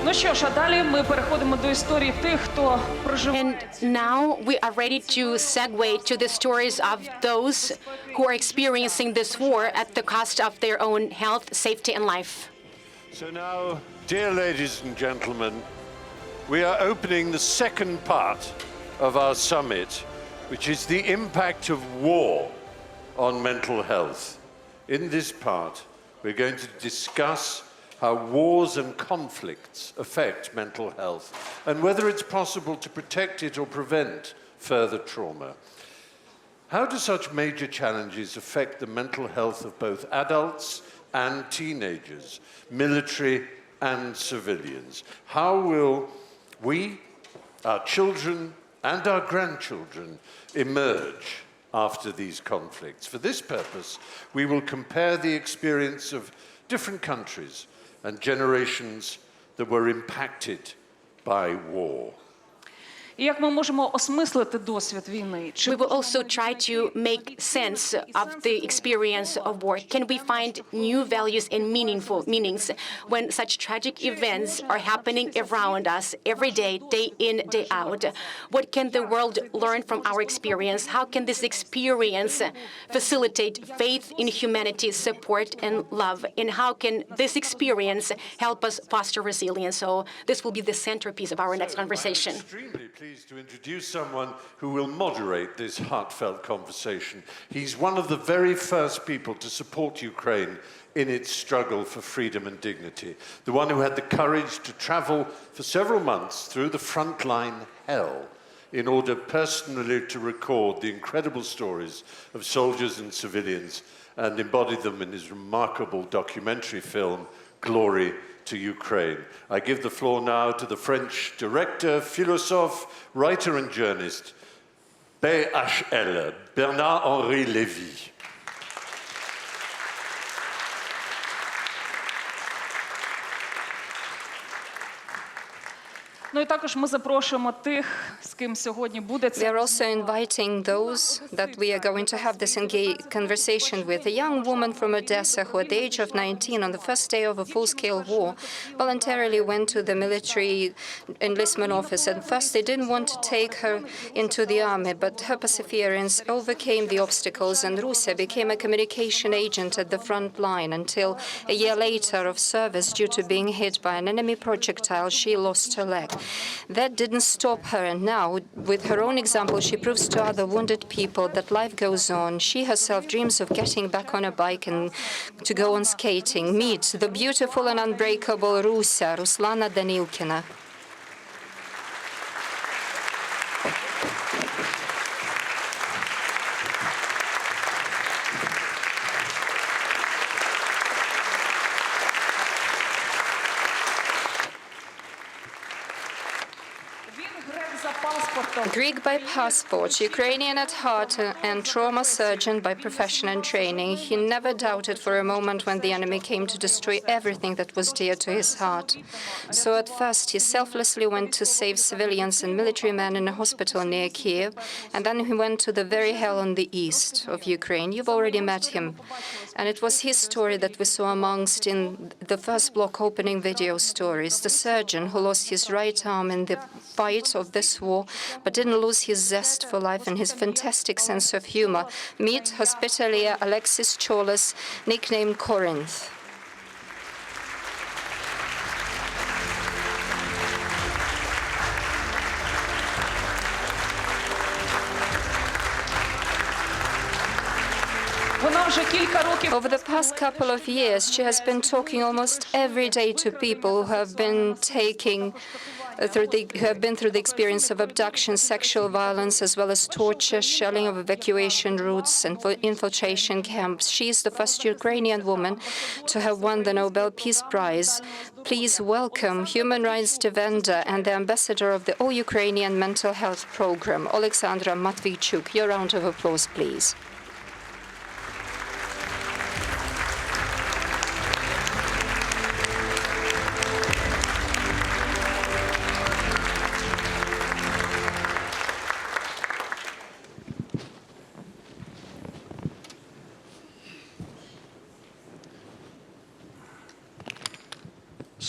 Ну що ж, а далі ми переходимо до історії тих, хто проживає. And now we are ready to segue to the stories of those who are experiencing this war at the cost of their own health, safety, and life. So now, dear ladies and gentlemen, we are opening the second part of our summit, which is the impact of war on mental health. In this part, we're going to discuss how wars and conflicts affect mental health and whether it's possible to protect it or prevent further trauma. How do such major challenges affect the mental health of both adults and teenagers, military and civilians? How will we, our children and our grandchildren emerge after these conflicts? For this purpose, we will compare the experience of different countries and generations that were impacted by war. І як ми можемо осмислити досвід війни? We will also try to make sense of the experience of war. Can we find new values and meanings when such tragic events are happening around us every day, day in, day out? What can the world learn from our experience? How can this experience facilitate faith in humanity, support, and love? And how can this experience help us foster resilience? So this will be the centerpiece of our next conversation. Pleased to introduce someone who will moderate this heartfelt conversation. He's one of the very first people to support Ukraine in its struggle for freedom and dignity, the one who had the courage to travel for several months through the frontline hell in order personally to record the incredible stories of soldiers and civilians and embody them in his remarkable documentary film, Glory to Ukraine. I give the floor now to the French director, philosophe, writer and journalist, BHL, Bernard-Henri Lévy. Ну і також ми запрошуємо тих, з ким сьогодні буде We are also inviting those that we are going to have this conversation with. A young woman from Odessa who at the age of 19 on the first day of a full-scale war voluntarily went to the military enlistment office. At first they didn't want to take her into the army, but her perseverance overcame the obstacles and Rusia became a communication agent at the front line until a year later of service due to being hit by an enemy projectile, she lost her leg. That didn't stop her, and now, with her own example, she proves to other wounded people that life goes on. She herself dreams of getting back on a bike and to go on skating. Meet the beautiful and unbreakable Rusia, Ruslana Danilkina. Greek by passport, Ukrainian at heart, and trauma surgeon by profession and training, he never doubted for a moment when the enemy came to destroy everything that was dear to his heart. So at first he selflessly went to save civilians and military men in a hospital near Kiev, and then he went to the very hell on the east of Ukraine. You've already met him. And it was his story that we saw amongst in the first block opening video stories. The surgeon who lost his right arm in the fight of this war, but didn't lose his zest for life and his fantastic sense of humor. Meet Hospitalier Alexis Cholas, nicknamed Corinth. Over the past couple of years, she has been talking almost every day to people who have been through the experience of abduction, sexual violence, as well as torture, shelling of evacuation routes and infiltration camps. She is the first Ukrainian woman to have won the Nobel Peace Prize. Please welcome human rights defender and the ambassador of the All-Ukrainian Mental Health Program, Alexandra Matviichuk. Your round of applause, please.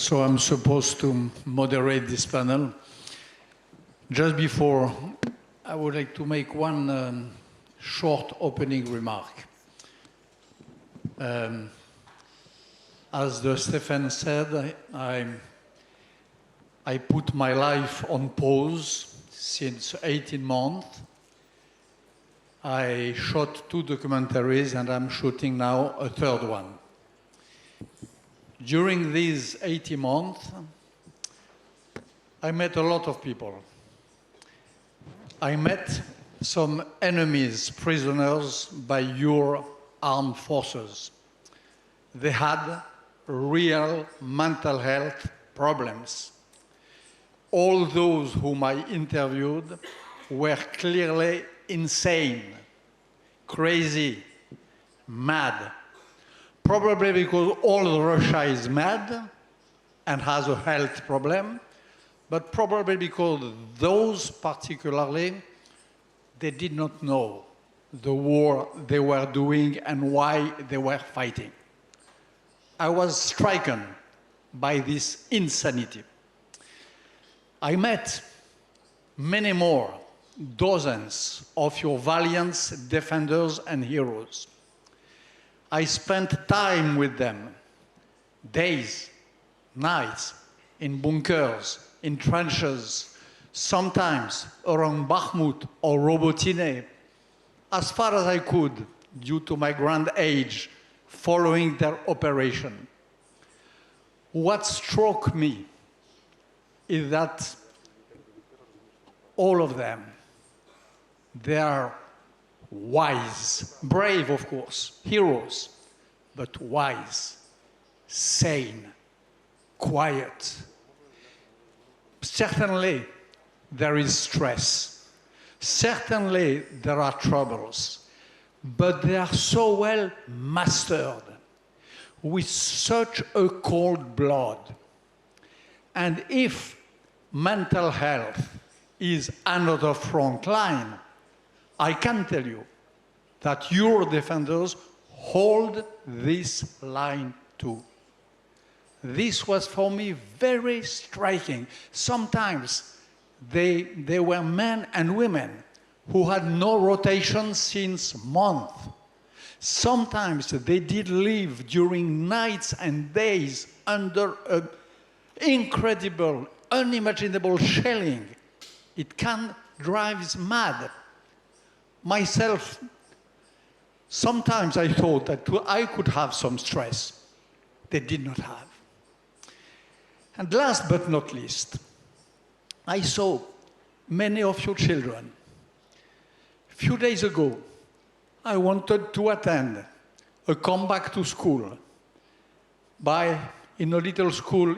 so I'm supposed to moderate this panel. Just before, I would like to make one short opening remark. As Stefan said, I put my life on pause since 18 months. I shot 2 documentaries and I'm shooting now a 3rd one. During these 80 months, I met a lot of people. I met some enemies, prisoners by your armed forces. They had real mental health problems. All those whom I interviewed were clearly insane, crazy, mad. Probably because all Russia is mad and has a health problem, but probably because those particularly, they did not know the war they were doing and why they were fighting. I was stricken by this insanity. I met many more, dozens of your valiant defenders and heroes. I spent time with them, days, nights, in bunkers, in trenches, sometimes around Bakhmut or Robotyne, as far as I could, due to my grand age, following their operation. What struck me is that all of them, they are wise, brave, of course, heroes, but wise, sane, quiet. Certainly, there is stress. Certainly, there are troubles, but they are so well mastered with such a cold blood. And if mental health is another front line, I can tell you that your defenders hold this line too. This was for me very striking. Sometimes they were men and women who had no rotation since months. Sometimes they did live during nights and days under an incredible, unimaginable shelling. It can drive us mad. Myself, sometimes I thought that I could have some stress. They did not have. And last but not least, I saw many of your children. A few days ago, I wanted to attend a comeback to school in a little school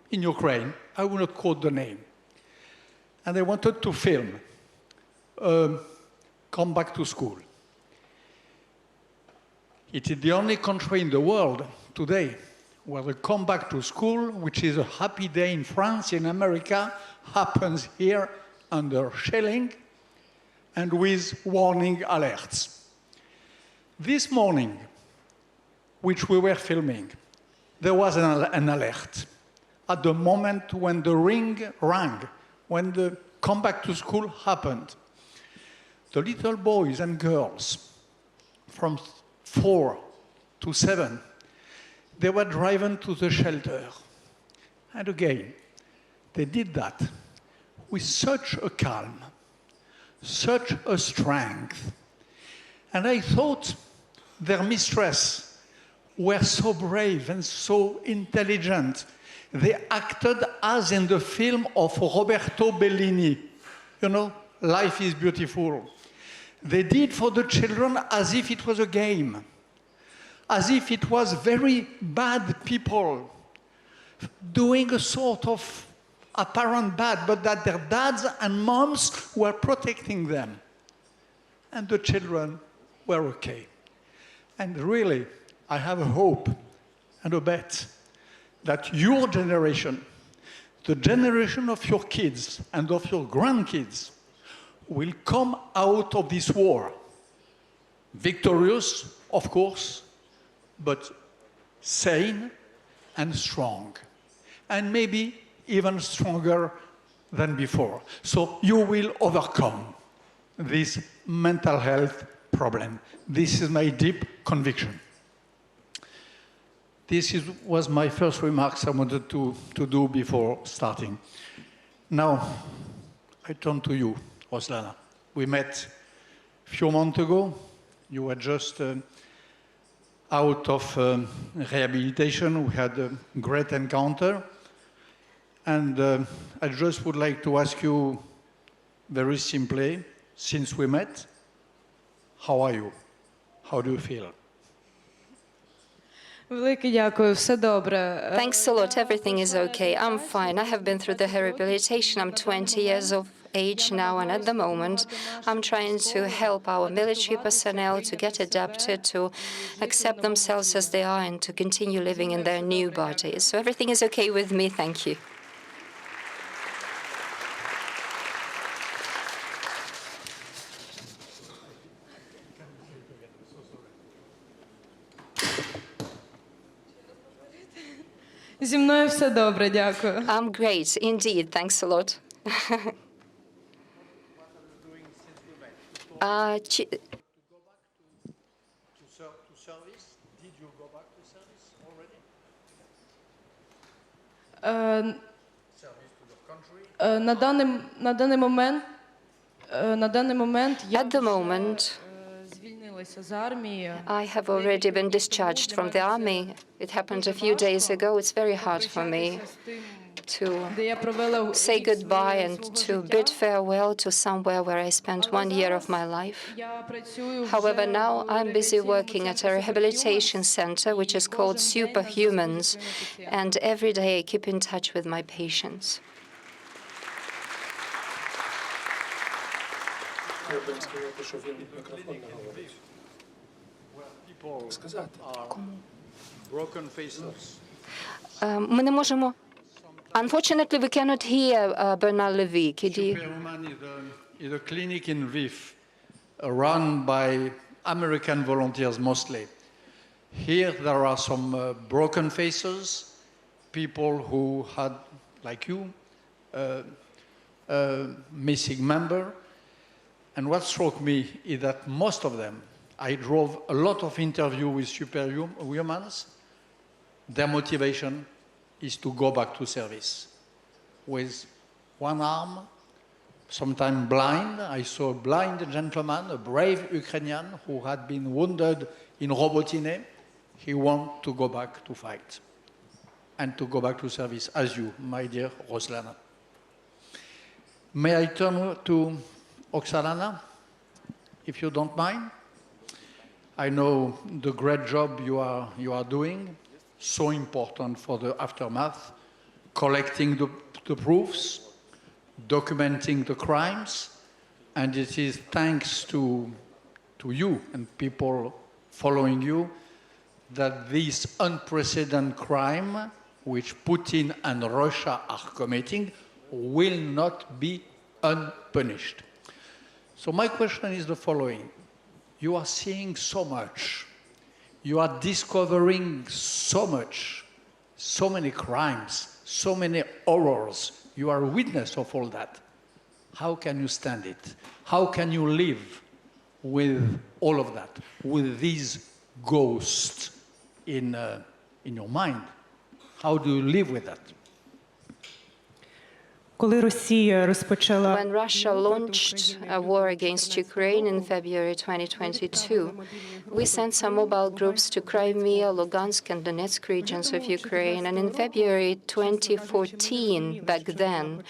in Ukraine. I will not quote the name. And I wanted to film come back to school. It is the only country in the world today where the come back to school, which is a happy day in France, in America, happens here under shelling and with warning alerts. This morning, which we were filming, there was an alert. At the moment when the ring rang, when the come back to school happened, the little boys and girls from 4 to 7, they were driven to the shelter. And again, they did that with such a calm, such a strength. And I thought their mistress were so brave and so intelligent. They acted as in the film of Roberto Bellini. You know, Life is Beautiful. They did for the children as if it was a game, as if it was very bad people doing a sort of apparent bad, but that their dads and moms were protecting them. And the children were okay. And really, I have a hope and a bet that your generation, the generation of your kids and of your grandkids, will come out of this war victorious, of course, but sane and strong. and maybe even stronger than before. So you will overcome this mental health problem. This is my deep conviction. Was my first remarks I wanted to do before starting. Now, I turn to you, Roslana. We met a few months ago. You were just out of rehabilitation. We had a great encounter. And I just would like to ask you very simply, since we met, how are you? How do you feel? Велике дякую, все добре. Thanks a lot. Everything is okay. I'm fine. I have been through the rehabilitation. I'm 20 years of age now, and at the moment, I'm trying to help our military personnel to get adapted, to accept themselves as they are, and to continue living in their new bodies. So everything is okay with me. Thank you. Зі мною все добре, дякую. I'm great, indeed. Thanks a lot. На даний момент я At the moment, звільнилася з армії. I have already been discharged from the army. It happened a few days ago. It's very hard for me to say goodbye and to bid farewell to somewhere where I spent 1 year of my life. However, now I'm busy working at a rehabilitation center, which is called Superhumans, and every day I keep in touch with my patients. Ми не можемо. Unfortunately, we cannot hear Bernard Levy. Could you? Superhuman is a clinic in Lviv, run by American volunteers mostly. Here there are some broken faces, people who had, like you, a missing member. And what struck me is that most of them, I drove a lot of interviews with superhumans, their motivation is to go back to service. With one arm, sometimes blind. I saw a blind gentleman, a brave Ukrainian who had been wounded in Robotyne. He wants to go back to fight and to go back to service, as you, my dear Roslana. May I turn to Oksana, if you don't mind? I know the great job you are doing, so important for the aftermath, collecting the proofs, documenting the crimes, and it is thanks to you and people following you that this unprecedented crime which Putin and Russia are committing will not be unpunished. So my question is the following. You are seeing so much. You are discovering so much, so many crimes, so many horrors. You are a witness of all that. How can you stand it? How can you live with all of that, with these ghosts in your mind? How do you live with that? Коли Росія розпочала When Russia launched a war against Ukraine in February 2022, we sent some mobile groups to Crimea, Lugansk, and Donetsk regions of Ukraine. And in February 2014, back then,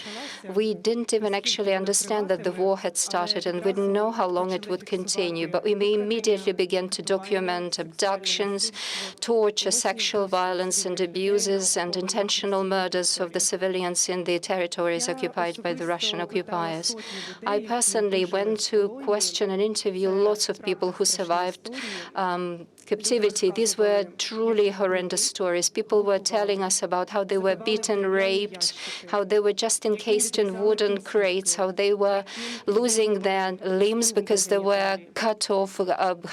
we didn't even actually understand that the war had started, and we didn't know how long it would continue. But we immediately began to document abductions, torture, sexual violence, and abuses, and intentional murders of the civilians in the territories territories occupied by the Russian occupiers. I personally went to question and interview lots of people who survived captivity. These were truly horrendous stories. People were telling us about how they were beaten, raped, how they were just encased in wooden crates, how they were losing their limbs because they were cut off,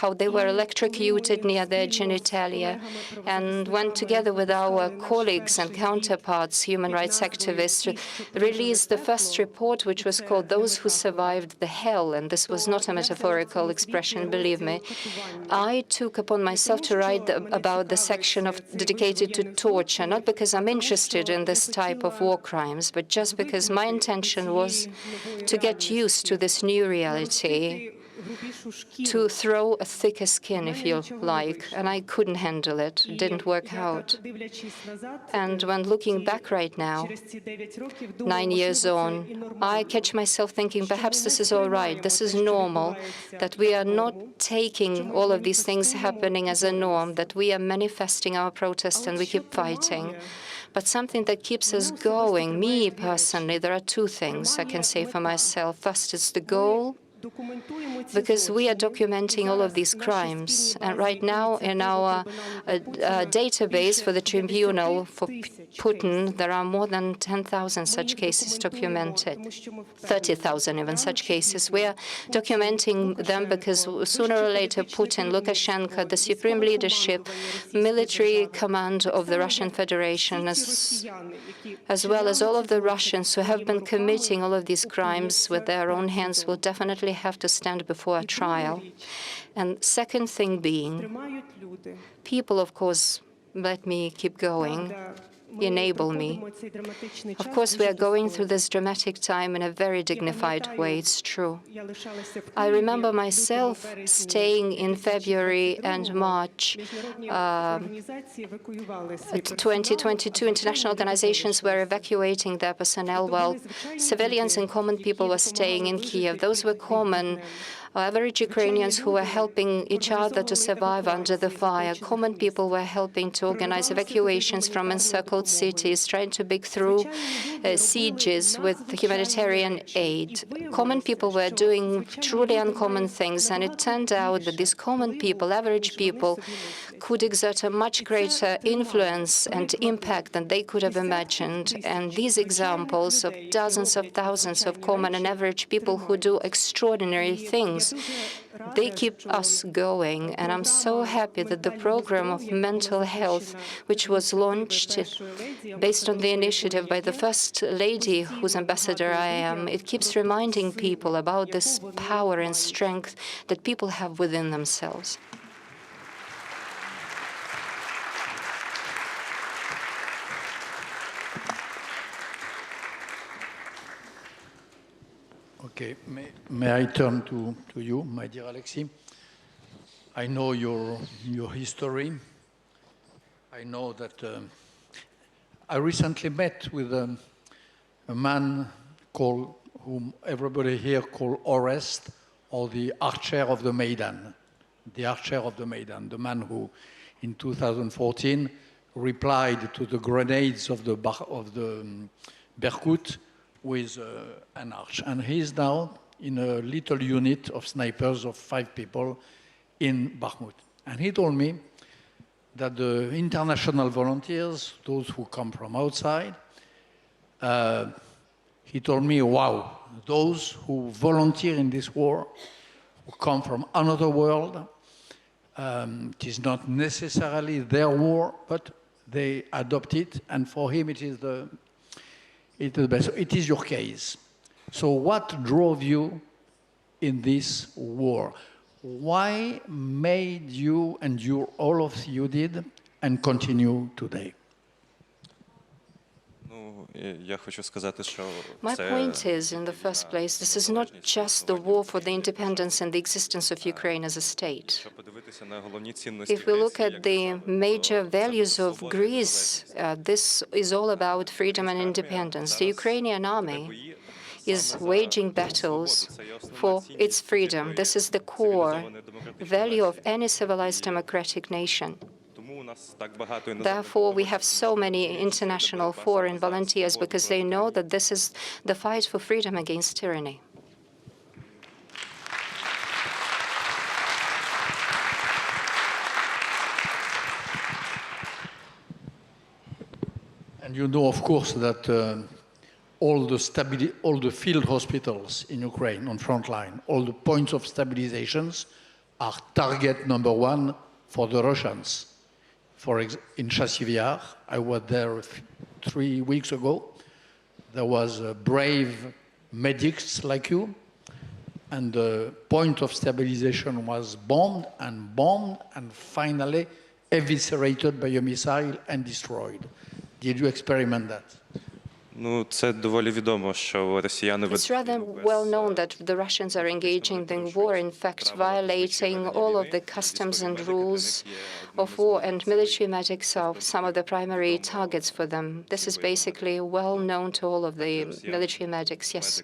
how they were electrocuted near their genitalia. And when together with our colleagues and counterparts, human rights activists, released the first report, which was called Those Who Survived the Hell, and this was not a metaphorical expression, believe me, I took upon myself to write about the section dedicated to torture, not because I'm interested in this type of war crimes, but just because my intention was to get used to this new reality, to throw a thicker skin, if you like, and I couldn't handle it. It didn't work out. And when looking back right now, 9 years on, I catch myself thinking, perhaps this is all right, this is normal, that we are not taking all of these things happening as a norm, that we are manifesting our protest and we keep fighting. But something that keeps us going, me personally, there are two things I can say for myself. First, it's the goal, because we are documenting all of these crimes. And right now, in our database for the tribunal for Putin, there are more than 10,000 such cases documented, 30,000 even such cases. We are documenting them because sooner or later, Putin, Lukashenko, the supreme leadership, military command of the Russian Federation, as well as all of the Russians who have been committing all of these crimes with their own hands, will definitely have to stand before a trial. And second thing being, people, of course, let me keep going, enable me. Of course, we are going through this dramatic time in a very dignified way, it's true. I remember myself staying in February and March 2022. International organizations were evacuating their personnel while civilians and common people were staying in Kiev. Those were common average Ukrainians who were helping each other to survive under the fire. Common people were helping to organize evacuations from encircled cities, trying to break through sieges with humanitarian aid. Common people were doing truly uncommon things, and it turned out that these common people, average people, could exert a much greater influence and impact than they could have imagined. And these examples of dozens of thousands of common and average people who do extraordinary things, they keep us going. And I'm so happy that the program of mental health, which was launched based on the initiative by the First Lady, whose ambassador I am, it keeps reminding people about this power and strength that people have within themselves. Okay, may I turn to you, my dear Alexei? I know your history. I know that I recently met with a man whom everybody here call Orest, or the Archer of the Maidan. The Archer of the Maidan, the man who, in 2014, replied to the grenades of the Berkut with an arch. And he's now in a little unit of snipers of 5 people in Bakhmut. And he told me that the international volunteers, those who come from outside, he told me, wow, those who volunteer in this war, who come from another world, it is not necessarily their war, but they adopt it, and for him it is the best. It is your case. So what drove you in this war? Why made you endure all of you did and continue today? My point is, in the first place, this is not just the war for the independence and the existence of Ukraine as a state. If we look at the major values of Greece, this is all about freedom and independence. The Ukrainian army is waging battles for its freedom. This is the core value of any civilized democratic nation. Therefore, we have so many international foreign volunteers because they know that this is the fight for freedom against tyranny. And you know, of course, that all the field hospitals in Ukraine on front line, all the points of stabilizations are target number one for the Russians. In Chassiviar, I was there 3 weeks ago. There was brave medics like you, and the point of stabilization was bombed, and finally eviscerated by a missile and destroyed. Did you experiment that? It's rather well known that the Russians are engaging in war, in fact, violating all of the customs and rules of war, and military medics are some of the primary targets for them. This is basically well known to all of the military medics. Yes,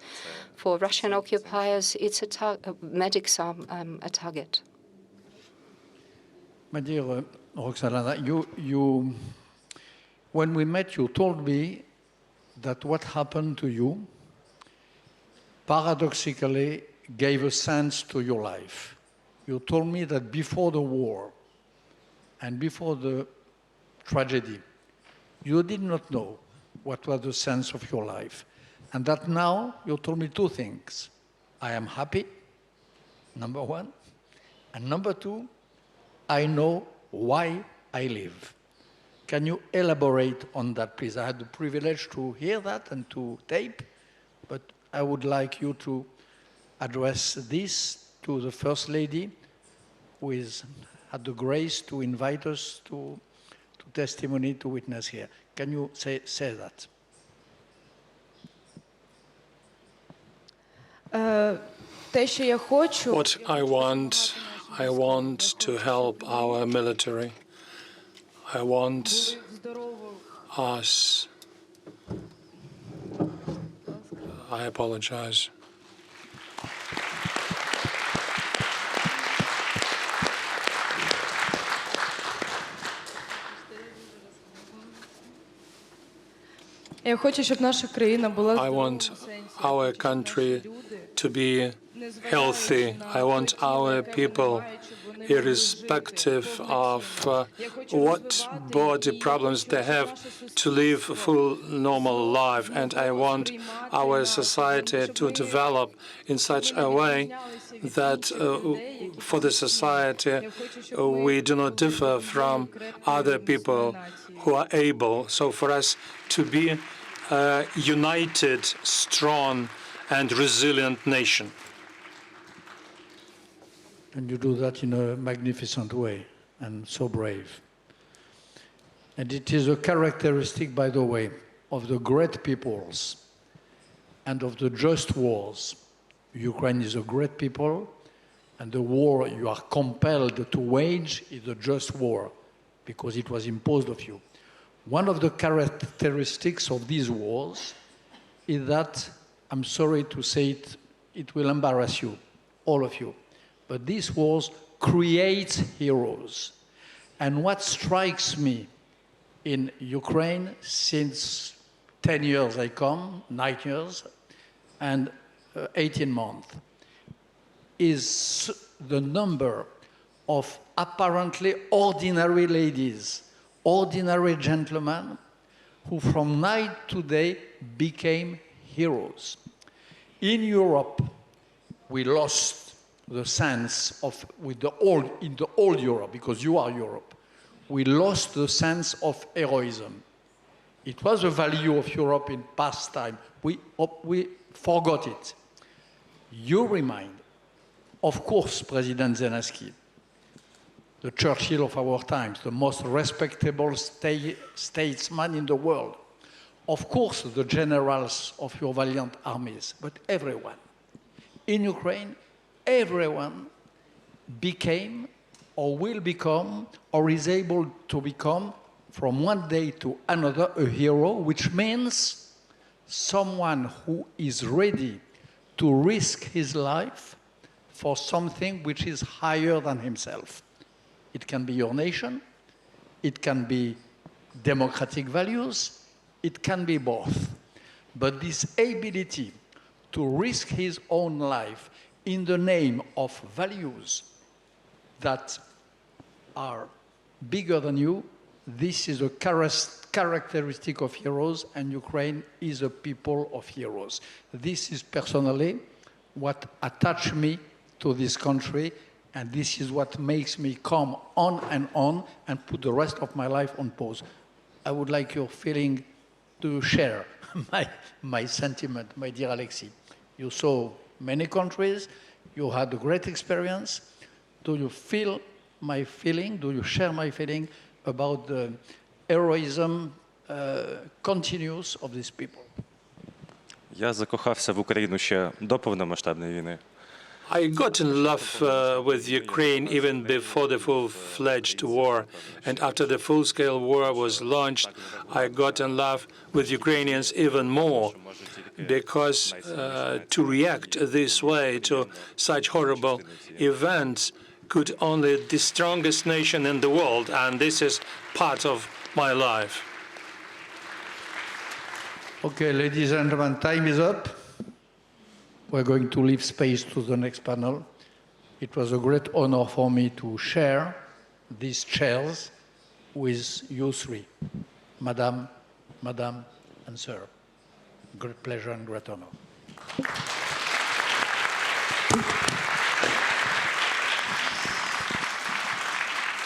for Russian occupiers, medics are a target. My dear Roxana, when we met, you told me that what happened to you paradoxically gave a sense to your life. You told me that before the war and before the tragedy, you did not know what was the sense of your life. And that now you told me two things. I am happy, number one. And number two, I know why I live. Can you elaborate on that, please? I had the privilege to hear that and to tape, but I would like you to address this to the First Lady, who had the grace to invite us to testimony, to witness here. Can you say that? What I want to help our military. I want us. I apologize. Я хочу, щоб наша країна була I want our country to be healthy. I want our people, irrespective of what body problems they have, to live a full normal life. And I want our society to develop in such a way that for the society we do not differ from other people who are able. So for us to be a united, strong, and resilient nation. And you do that in a magnificent way and so brave. And it is a characteristic, by the way, of the great peoples and of the just wars. Ukraine is a great people, and the war you are compelled to wage is a just war because it was imposed of you. One of the characteristics of these wars is that, I'm sorry to say it, it will embarrass you, all of you, but these wars create heroes. And what strikes me in Ukraine since 10 years I come, 9 years, and 18 months, is the number of apparently ordinary ladies, ordinary gentlemen, who from night to day became heroes. In Europe, we lost the sense of, in the old Europe, because you are Europe, we lost the sense of heroism. It was a value of Europe in past time. We forgot it. You remind, of course, President Zelensky, the Churchill of our times, the most respectable statesman in the world. Of course, the generals of your valiant armies, but everyone. In Ukraine, everyone became or will become or is able to become from one day to another a hero, which means someone who is ready to risk his life for something which is higher than himself. It can be your nation, it can be democratic values, it can be both. But this ability to risk his own life in the name of values that are bigger than you, this is a characteristic of heroes, and Ukraine is a people of heroes. This is personally what attached me to this country, and this is what makes me come on and put the rest of my life on pause. I would like your feeling to share my sentiment, my dear Alexei. You saw many countries, you had a great experience. Do you feel my feeling? Do you share my feeling about the heroism continuous of these people? Я закохався в Україну ще до повномасштабної війни. I got in love with Ukraine even before the full-fledged war. And after the full-scale war was launched, I got in love with Ukrainians even more, because to react this way to such horrible events could only the strongest nation in the world, and this is part of my life. Okay, ladies and gentlemen, time is up. We're going to leave space to the next panel. It was a great honor for me to share these chairs with you three, Madam, and Sir. Great pleasure and great honor.